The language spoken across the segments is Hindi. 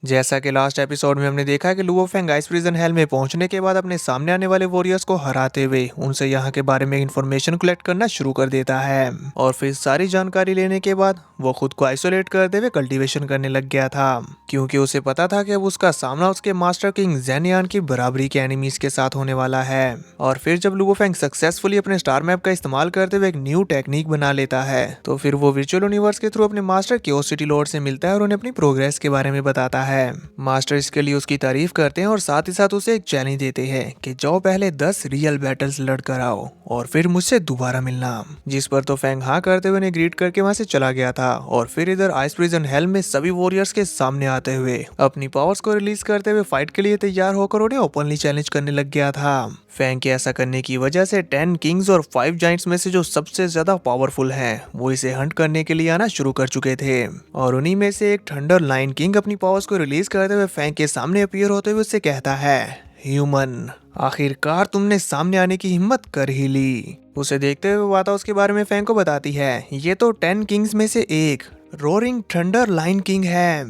जैसा कि लास्ट एपिसोड में हमने देखा कि Luo Feng ice prison hello में पहुंचने के बाद अपने सामने आने वाले वॉरियर्स को हराते हुए उनसे यहाँ के बारे में इंफॉर्मेशन कलेक्ट करना शुरू कर देता है और फिर सारी जानकारी लेने के बाद वो खुद को आइसोलेट करते हुए कल्टीवेशन करने लग गया था, क्योंकि उसे पता था कि अब उसका सामना उसके मास्टर किंग जेनियान की बराबरी के एनिमीज के साथ होने वाला है। और फिर जब लुओ फेंग सक्सेसफुली अपने स्टार मैप का इस्तेमाल करते हुए एक न्यू टेक्निक बना लेता है, तो फिर वो वर्चुअल यूनिवर्स के थ्रू अपने मास्टर क्योसिटी लॉर्ड से मिलता है और उन्हें अपनी प्रोग्रेस के बारे में बताता है। मास्टर इसके लिए उसकी तारीफ करते हैं और साथ ही साथ उसे एक चैलेंज देते हैं कि जाओ पहले 10 रियल बैटल्स लड़ कर आओ और फिर मुझसे दोबारा मिलना, जिस पर तो फेंग हाँ करते हुए उन्हें ग्रीट करके वहां से चला गया था। और फिर इधर आइस प्रिजन हेल में सभी वॉरियर्स के सामने आते हुए अपनी पावर्स को रिलीज करते हुए फाइट के लिए तैयार होकर उन्हें ओपनली चैलेंज करने लग गया था। फेंग के ऐसा करने की वजह से 10 किंग्स और 5 जाइंट्स में से जो सबसे ज्यादा पावरफुल हैं वो इसे हंट करने के लिए आना शुरू कर चुके थे, और उन्हीं में से एक थंडर लाइन किंग अपनी पावर्स को रिलीज करते हुए फेंग के सामने अपीयर होते हुए उससे कहता है, ह्यूमन, आखिरकार तुमने सामने आने की हिम्मत कर ही ली। उसे देखते हुए वाता उसके बारे में फेंग को बताती है, ये तो 10 किंग्स में से एक रोरिंग थंडर लाइन किंग है,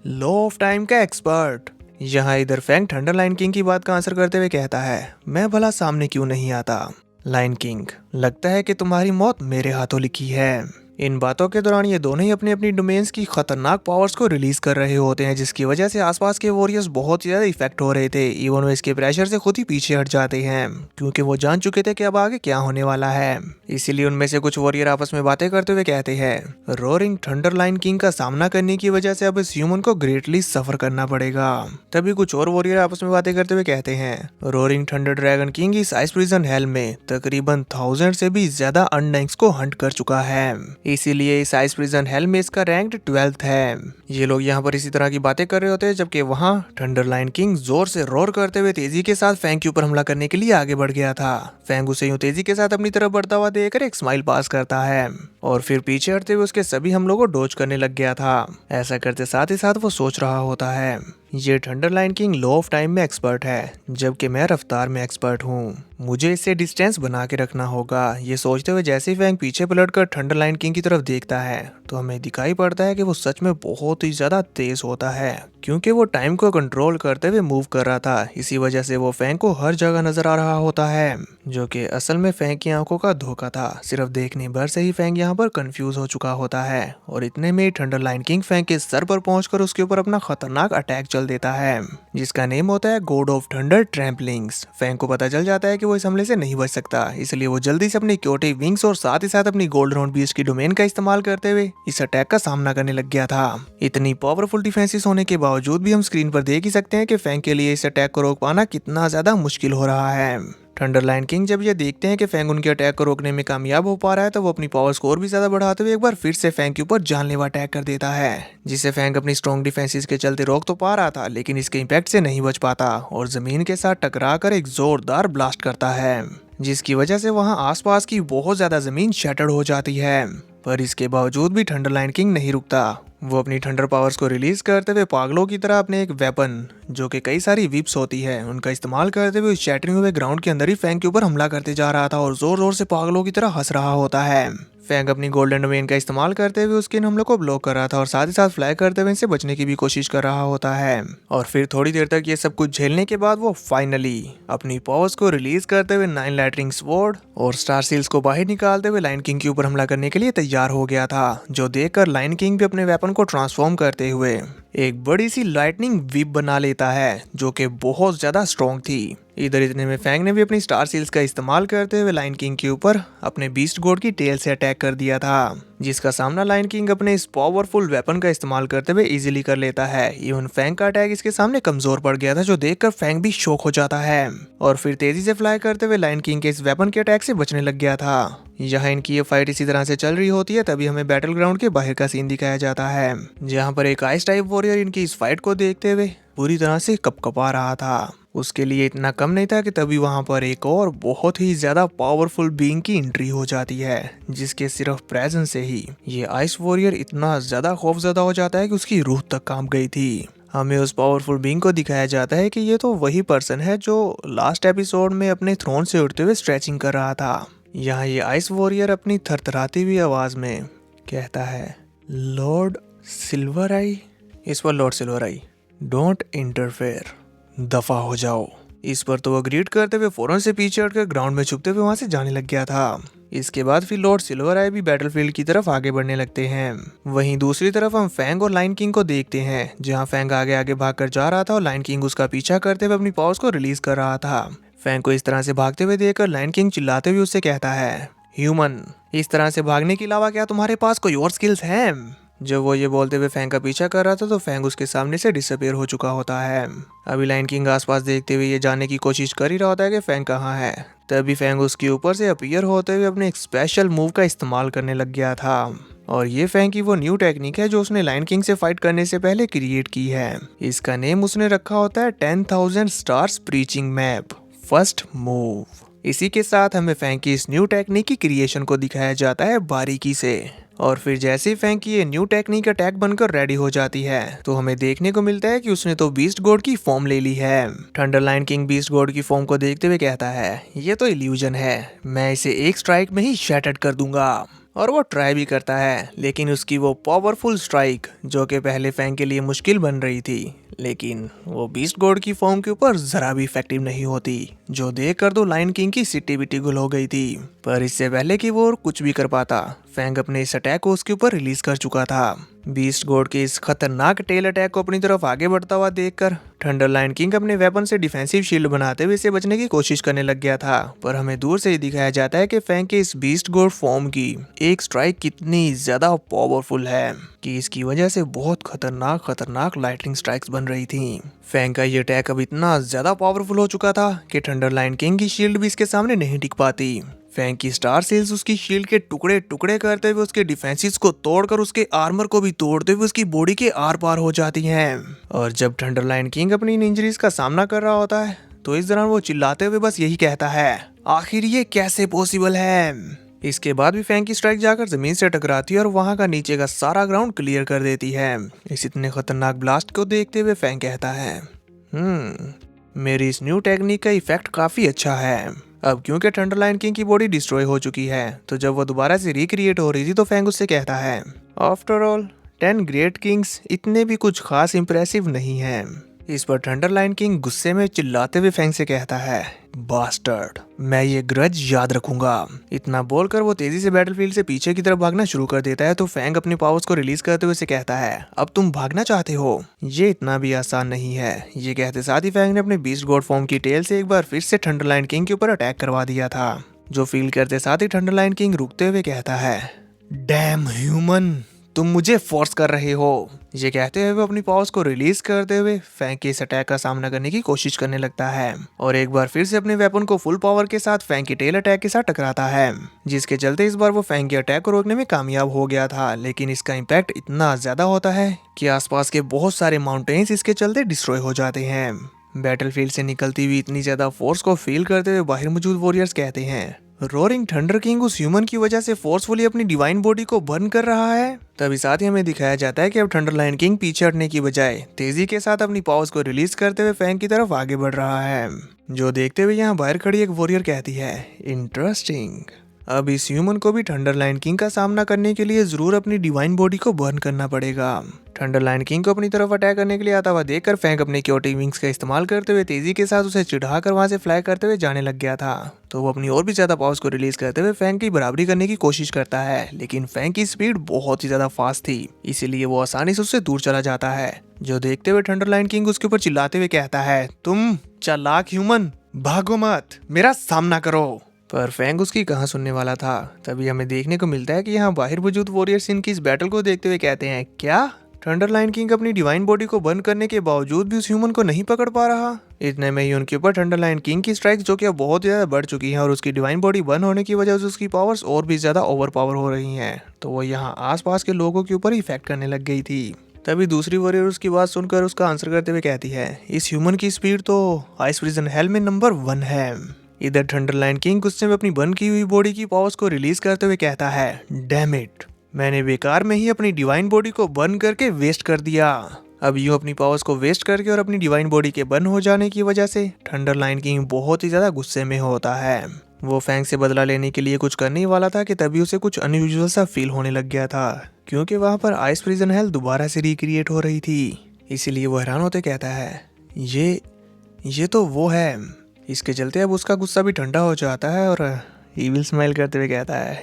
लॉ ऑफ टाइम का एक्सपर्ट। यहाँ इधर फेंग थंडर लाइन किंग की बात का आंसर करते हुए कहता है, मैं भला सामने क्यों नहीं आता। लाइन किंग, लगता है कि तुम्हारी मौत मेरे हाथों लिखी है। इन बातों के दौरान ये दोनों ही अपनी अपनी डोमेन्स की खतरनाक पावर्स को रिलीज कर रहे होते हैं, जिसकी वजह से आसपास के वॉरियर्स बहुत ज्यादा इफेक्ट हो रहे थे। इवन वो इसके प्रेशर से खुद ही पीछे हट जाते हैं, क्योंकि वो जान चुके थे कि अब आगे क्या होने वाला है। इसीलिए उनमें से कुछ वॉरियर आपस में बातें करते हुए कहते हैं, रोरिंग थंडर लाइन किंग का सामना करने की वजह से अब इस ह्यूमन को ग्रेटली सफर करना पड़ेगा। तभी कुछ और वॉरियर आपस में बातें करते हुए कहते हैं, रोरिंग थंडर ड्रैगन किंग इस आइस प्रिजन हेल में तकरीबन 1000 से भी ज्यादा अनडैंक्स को हंट कर चुका है, इसीलिए इस आइस प्रिजन हेल में इसका रैंक 12th है। ये लोग यहाँ पर इसी तरह की बातें कर रहे होते हैं, जबकि वहाँ थंडर लाइन किंग जोर से रोर करते हुए तेजी के साथ फेंग के ऊपर हमला करने के लिए आगे बढ़ गया था। फेंग उसे यूं तेजी के साथ अपनी तरफ बढ़ता हुआ देखकर एक स्माइल पास करता है और फिर पीछे हटते हुए उसके सभी हमलों को डोज करने लग गया था। ऐसा करते साथ ही साथ वो सोच रहा होता है, ये thunder Lion King law of time में एक्सपर्ट है, जबकि मैं रफ्तार में एक्सपर्ट हूँ, मुझे इससे डिस्टेंस बना के रखना होगा। ये सोचते हुए जैसे ही फेंग पीछे पलटकर थंडर लाइन किंग की तरफ देखता है तो हमें दिखाई पड़ता है कि वो सच में बहुत ही ज्यादा तेज होता है, क्योंकि वो टाइम को कंट्रोल करते हुए मूव कर रहा था। इसी वजह से वो फेंग को हर जगह नजर आ रहा होता है, जो कि असल में फेंग की आंखों का धोखा था। सिर्फ देखने भर से ही फेंग यहाँ पर कंफ्यूज हो चुका होता है और इतने में थंडर लाइन किंग फेंग के सर पर पहुंचकर उसके ऊपर अपना खतरनाक अटैक चल देता है, जिसका नेम होता है गॉड ऑफ थंडर ट्रैम्पलिंग्स। फेंग को पता चल जाता है कि वो इस हमले से नहीं बच सकता, इसलिए वो जल्दी से अपनी क्योटिक विंग्स और साथ ही साथ अपनी गोल्ड राउंड बीस्ट की डोमेन का इस्तेमाल करते हुए इस अटैक का सामना करने लग गया था। इतनी पावरफुल डिफेंसेस होने के बावजूद भी हम स्क्रीन पर देख ही सकते हैं कि फेंग के लिए इस अटैक को रोक पाना कितना ज्यादा मुश्किल हो रहा है। थंडर लाइन किंग जब ये देखते हैं कि फेंग उनके अटैक को रोकने में कामयाब हो पा रहा है, तो वो अपनी पावर स्कोर भी ज्यादा बढ़ाते हुए एक बार फिर से फेंग के ऊपर जानलेवा अटैक कर देता है, जिसे फेंग अपनी स्ट्रॉन्ग डिफेंसेस के चलते रोक तो पा रहा था, लेकिन इसके इम्पैक्ट से नहीं बच पाता और जमीन के साथ टकरा कर एक जोरदार ब्लास्ट करता है, जिसकी वजह से वहां आसपास की बहुत ज्यादा जमीन शैटर्ड हो जाती है। पर इसके बावजूद भी थंडर लाइन किंग नहीं रुकता। वो अपनी थंडर पावर्स को रिलीज करते हुए पागलों की तरह अपने एक वेपन, जो कि कई सारी विप्स होती है, उनका इस्तेमाल करते हुए शैटरिंग हुए ग्राउंड के अंदर ही फेंग के ऊपर हमला करते जा रहा था और जोर जोर से पागलों की तरह हंस रहा होता है। फेंग अपनी गोल्डन डोमेन का इस्तेमाल करते हुए उसके इन हमलों को ब्लॉक कर रहा था और साथ ही साथ फ्लाई करते हुए इनसे बचने की भी कोशिश कर रहा होता है। और फिर थोड़ी देर तक ये सब कुछ झेलने के बाद वो फाइनली अपनी पावर्स को रिलीज करते हुए 9 लाइटनिंग स्वॉर्ड और स्टार सील्स को बाहर निकालते हुए लाइन किंग के ऊपर हमला करने के लिए तैयार हो गया था, जो देखकर लाइन किंग भी अपने वेपन को ट्रांसफॉर्म करते हुए एक बड़ी सी लाइटनिंग विप बना लेता है, जो कि बहुत ज्यादा स्ट्रॉन्ग थी। इधर इतने में फेंग ने भी अपनी स्टार सील्स का इस्तेमाल करते हुए लाइन किंग के ऊपर अपने बीस्ट गॉड की टेल से अटैक कर दिया था, जिसका सामना लाइन किंग अपने इस पावरफुल वेपन का इस्तेमाल करते हुए इजीली कर लेता है। इवन फेंग का अटैक इसके सामने कमजोर पड़ गया था, जो देखकर फेंग भी शॉक हो जाता है और फिर तेजी से फ्लाई करते हुए लाइन किंग के इस वेपन के अटैक से बचने लग गया था। यहाँ इनकी ये फाइट इसी तरह से चल रही होती है, तभी हमें बैटल ग्राउंड के बाहर का सीन दिखाया जाता है, जहाँ पर एक आइस टाइप वॉरियर इनकी इस फाइट को देखते हुए पूरी तरह से कपकपा रहा था। उसके लिए इतना कम नहीं था कि तभी वहां पर एक और बहुत ही ज्यादा पावरफुल बीइंग की एंट्री हो जाती है, जिसके सिर्फ प्रेजेंस से ही ये आइस वॉरियर इतना ज्यादा खौफजदा हो जाता है कि उसकी रूह तक कांप गई थी। हमें उस पावरफुल बीइंग को दिखाया जाता है कि ये तो वही पर्सन है जो लास्ट एपिसोड में अपने थ्रोन से उड़ते हुए स्ट्रेचिंग कर रहा था। यहाँ ये आइस वॉरियर अपनी थरथराती हुई आवाज में कहता है, लॉर्ड सिल्वर आई। इस पर Lord silver I, don't interfere, दफा हो जाओ। इस पर तो वो ग्रीड करते हुए फौरन से पीछे हटकर ग्राउंड में छुपते हुए वहां से जाने लग गया था। इसके बाद फिर लॉर्ड सिल्वर आई भी बैटलफील्ड की तरफ आगे बढ़ने लगते हैं। वहीं दूसरी तरफ हम फैंग और लायन किंग को देखते हैं, जहां फैंग आगे आगे भागकर जा रहा था और लायन किंग उसका पीछा करते हुए अपनी पावर्स को रिलीज कर रहा था। फैंग को इस तरह से भागते हुए देखकर लायन किंग चिल्लाते हुए उससे कहता है, ह्यूमन, इस तरह से भागने के अलावा क्या तुम्हारे पास कोई और स्किल्स हैं? जब वो ये बोलते हुए फैंग का पीछा कर रहा था तो फैंग उसके सामने से डिसअपीयर हो चुका होता है। अभी लायन किंग आसपास देखते हुए ये जानने की कोशिश कर ही रहा होता है कि फैंग कहाँ है। तभी फैंग उसके ऊपर से अपीयर होते हुए अपने एक स्पेशल मूव का इस्तेमाल करने लग गया था। और ये फैंग की वो न्यू टेक्निक है जो उसने लायन किंग से फाइट करने से पहले क्रिएट की है। इसका नेम उसने रखा होता है 10,000 stars preaching map, first move. इसी के साथ हमें फैंग की इस न्यू टेक्निक की क्रिएशन को दिखाया जाता है बारीकी से। और फिर जैसे ही फैंग की ये न्यू टेक्निक अटैक बनकर रेडी हो जाती है तो हमें देखने को मिलता है कि उसने तो बीस्ट गॉड की फॉर्म ले ली है। Thunder lion king beast god की फॉर्म को देखते हुए कहता है, ये तो इल्यूजन है, मैं इसे एक स्ट्राइक में ही शैटर्ड कर दूंगा। और वो ट्राई भी करता है, लेकिन उसकी वो पावरफुल स्ट्राइक जो कि पहले फैंग के लिए मुश्किल बन रही थी, लेकिन वो बीस्ट गॉड की फॉर्म के ऊपर जरा भी इफेक्टिव नहीं होती, जो देखकर तो लायन किंग की सिटी बिटी गुल हो गई थी। पर इससे पहले कि वो और कुछ भी कर पाता, फैंग अपने इस अटैक को उसके ऊपर रिलीज कर चुका था। बीस्ट गॉड के इस खतरनाक टेल अटैक को अपनी तरफ आगे बढ़ता हुआ देखकर थंडर लायन किंग अपने वेपन से डिफेंसिव शील्ड बनाते हुए इसे बचने की कोशिश करने लग गया था। पर हमें दूर से ही दिखाया जाता है कि फैंग के इस बीस्ट गॉड फॉर्म की एक स्ट्राइक कितनी ज्यादा पावरफुल है कि इसकी वजह से बहुत खतरनाक लाइटनिंग स्ट्राइक्स बन रही थी। फैंग का ये अटैक अब इतना ज्यादा पावरफुल हो चुका था कि थंडर लायन किंग की शील्ड भी इसके सामने नहीं टिक पाती। फैंग की स्टार सेल्स उसकी शील्ड के टुकड़े टुकड़े करते हुए उसके डिफेंसेस को तोड़कर उसके आर्मर को भी तोड़ते हुए उसकी बॉडी के आर पार हो जाती हैं। और जब थंडर लायन किंग अपनी इन इंजरीज का सामना कर रहा होता है तो इस दौरान वो चिल्लाते हुए बस यही कहता है, आखिर ये कैसे पॉसिबल है। इसके बाद भी फैंग की स्ट्राइक जाकर जमीन से टकराती है और वहां का नीचे का सारा ग्राउंड क्लियर कर देती है। इस इतने खतरनाक ब्लास्ट को देखते हुए फैंग कहता है, मेरी इस न्यू टेक्निक का इफेक्ट काफी अच्छा है। अब क्योंकि थंडर लायन किंग की बॉडी डिस्ट्रॉय हो चुकी है तो जब वो दोबारा से रिक्रिएट हो रही थी तो फैंग उससे कहता है, आफ्टर ऑल 10 ग्रेट किंग्स इतने भी कुछ खास इंप्रेसिव नहीं हैं। इस पर थंडर लायन किंग गुस्से में चिल्लाते हुए फैंग से कहता है, बास्टर्ड, मैं ये ग्रज याद रखूंगा। इतना बोलकर वो तेजी से बैटलफील्ड से पीछे की तरफ भागना शुरू कर देता है तो फैंग अपनी पावर्स को रिलीज करते हुए उसे कहता है, अब तुम भागना चाहते हो, ये इतना भी आसान नहीं है। ये कहते साथ ही फैंग ने अपने बीस्ट गॉड फॉर्म की टेल से एक बार फिर से थंडर लायन किंग के ऊपर अटैक करवा दिया था, जो फील करते साथ ही थंडर लायन किंग रुकते हुए कहता है, डैम ह्यूमन, तुम मुझे फोर्स कर रहे हो। ये कहते हुए वो अपनी पावर्स को रिलीज करते हुए फैंग के इस अटैक का सामना करने की कोशिश करने लगता है और एक बार फिर से अपने वेपन को फुल पावर के साथ फैंग की टेल अटैक के साथ टकराता है, जिसके चलते इस बार वो फैंग के अटैक को रोकने में कामयाब हो गया था। लेकिन इसका इम्पैक्ट इतना ज्यादा होता है कि आसपास के बहुत सारे माउंटेन्स इसके चलते डिस्ट्रॉय हो जाते हैं। बैटलफील्ड से निकलती हुई इतनी ज्यादा फोर्स को फील करते हुए बाहर मौजूद वॉरियर्स कहते हैं, रोरिंग थंडर किंग उस ह्यूमन की वजह से फोर्सफुली अपनी डिवाइन बॉडी को बर्न कर रहा है। तभी साथ ही हमें दिखाया जाता है कि अब थंडर लायन किंग पीछे हटने की बजाय तेजी के साथ अपनी पावर्स को रिलीज करते हुए फैंग की तरफ आगे बढ़ रहा है, जो देखते हुए यहाँ बाहर खड़ी एक वॉरियर कहती है, इंटरेस्टिंग। अब इस ह्यूमन को भी थंडर लायन किंग का सामना करने के लिए जरूर अपनी डिवाइन बॉडी को बर्न करना पड़ेगा। थंडर लायन किंग को अपनी तरफ अटैक करने के लिए आता हुआ देखकर फैंग अपने क्योटिक विंग्स का इस्तेमाल करते हुए तेजी के साथ उसे चिढ़ाकर वहां से फ्लाई करते हुए जाने लग गया था। तो वो अपनी और भी ज्यादा पावर्स को रिलीज करते हुए फैंग की बराबरी करने की कोशिश करता है, लेकिन फैंग की स्पीड बहुत ही ज्यादा फास्ट थी, इसीलिए वो आसानी से उससे दूर चला जाता है। जो देखते हुए थंडर लायन किंग उसके ऊपर चिल्लाते हुए कहता है, तुम चालाक ह्यूमन, भागो मत, मेरा सामना करो। पर फैंग उसकी कहाँ सुनने वाला था। तभी हमें देखने को मिलता है कि यहाँ बाहर मौजूद वॉरियर्स इनकी इस बैटल को देखते हुए कहते हैं, क्या थंडर लायन किंग अपनी डिवाइन बॉडी को बर्न करने के बावजूद भी उस ह्यूमन को नहीं पकड़ पा रहा। इतने में ही उनके ऊपर थंडर लायन किंग की स्ट्राइक जो कि अब बहुत ज्यादा बढ़ चुकी है और उसकी डिवाइन बॉडी बर्न होने की वजह से उसकी पावर्स और भी ज्यादा ओवर पावर हो रही हैं, तो वो यहाँ आसपास के लोगों के ऊपर इफेक्ट करने लग गई थी। तभी दूसरी वॉरियर उसकी बात सुनकर उसका आंसर करते हुए कहती है, इस ह्यूमन की स्पीड तो आइस प्रिजन हेल में नंबर 1 है। इधर थंडर लायन किंग गुस्से में अपनी बर्न की हुई बॉडी की पावर्स को रिलीज करते हुए कहता है, डैम इट, मैंने बेकार में ही अपनी डिवाइन बॉडी को बर्न करके वेस्ट कर दिया। अब यूं अपनी पावर्स को वेस्ट करके और अपनी डिवाइन बॉडी के बर्न हो जाने की वजह से थंडर लायन किंग बहुत ही ज्यादा गुस्से में होता है। वो फैंग से बदला लेने के लिए कुछ करने ही वाला था कि तभी उसे कुछ अनयूजुअल सा फील होने लग गया था, क्योंकि वहां पर आइस प्रिजन हेल दोबारा से रिक्रिएट हो रही थी। इसीलिए वो हैरान होते कहता है, ये तो वो है। इसके चलते अब उसका गुस्सा भी ठंडा हो जाता है और ईविल स्माइल करते हुए कहता है,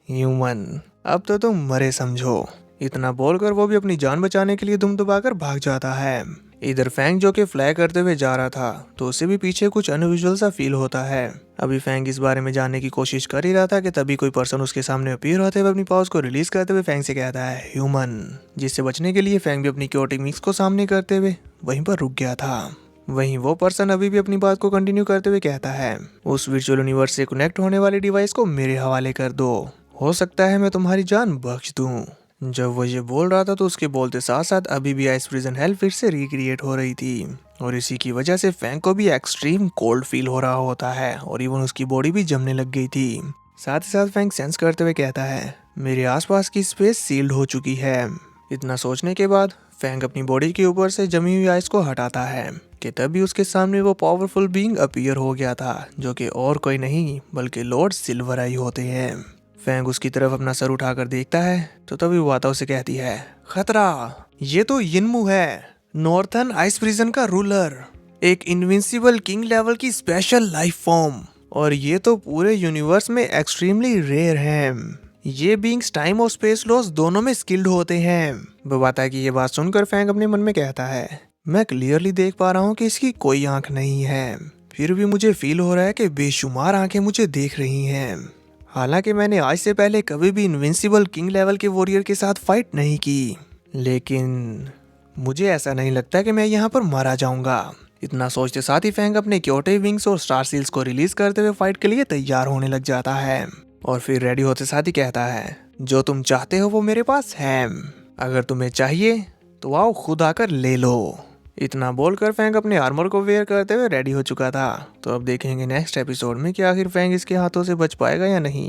ह्यूमन अब तो तुम मरे समझो। इतना बोलकर वो भी अपनी जान बचाने के लिए दुम दबाकर भाग जाता है। इधर फैंग जो कि फ्लाई करते हुए जा रहा था तो उसे भी पीछे कुछ अनयूजुअल सा फील होता है। अभी फैंग इस बारे में जानने की कोशिश कर ही रहा था कि तभी कोई पर्सन उसके सामने अपीयर होते हुए अपनी पावर्स को रिलीज करते हुए फैंग से कहता है, ह्यूमन। जिससे बचने के लिए फैंग भी अपनी क्योटिक मिक्स को सामने करते हुए वहीं पर रुक गया था। वहीं वो पर्सन अभी भी अपनी बात को कंटिन्यू करते हुए कहता है, उस वर्चुअल यूनिवर्स से कनेक्ट होने वाले डिवाइस को मेरे हवाले कर दो, हो सकता है मैं तुम्हारी जान बख्श दूं। जब वो ये बोल रहा था तो उसके बोलते साथ साथ अभी भी आइस प्रिजन हेल फिर से रिक्रिएट हो रही थी और इसी की वजह से फैंग को भी एक्सट्रीम कोल्ड फील हो रहा होता है और इवन उसकी बॉडी भी जमने लग गई थी। साथ ही साथ फैंग सेंस करते हुए कहता है, मेरे आसपास की स्पेस सील्ड हो चुकी है। इतना सोचने के बाद फैंग अपनी बॉडी के ऊपर से जमी हुई आइस को हटाता है कि तभी उसके सामने वो पावरफुल बीइंग अपीयर हो गया था जो कि और कोई नहीं बल्कि लॉर्ड सिल्वर आई होते हैं। फैंग उसकी तरफ अपना सर उठाकर देखता है तो तभी वो आता उसे कहती है, खतरा, ये तो यिनमू है, नॉर्थर्न आइस प्रिजन का रूलर, एक इनविंसिबल किंग लेवल की स्पेशल लाइफ फॉर्म, और ये तो पूरे यूनिवर्स में एक्सट्रीमली रेयर है। ये बीइंग्स टाइम और स्पेस लॉस दोनों में स्किल्ड होते हैं। वो बात है कि ये बात सुनकर फैंग अपने मन में कहता है, मैं क्लियरली देख पा रहा हूँ कि इसकी कोई आंख नहीं है, फिर भी मुझे फील हो रहा है कि बेशुमार आंखें मुझे देख रही हैं। हालांकि मैंने आज से पहले कभी भी इनविंसिबल किंग लेवल के वॉरियर के साथ फाइट नहीं की, लेकिन मुझे ऐसा नहीं लगता कि मैं यहाँ पर मारा जाऊंगा। इतना सोचते साथ ही फैंग अपने क्योटे विंग्स और स्टार सील्स को रिलीज करते हुए फाइट के लिए तैयार होने लग जाता है और फिर रेडी होते साथ ही कहता है, जो तुम चाहते हो वो मेरे पास है, अगर तुम्हें चाहिए तो आओ खुद आकर ले लो। इतना बोलकर फैंग अपने आर्मर को वेयर करते हुए रेडी हो चुका था। तो अब देखेंगे नेक्स्ट एपिसोड में कि आखिर फैंग इसके हाथों से बच पाएगा या नहीं।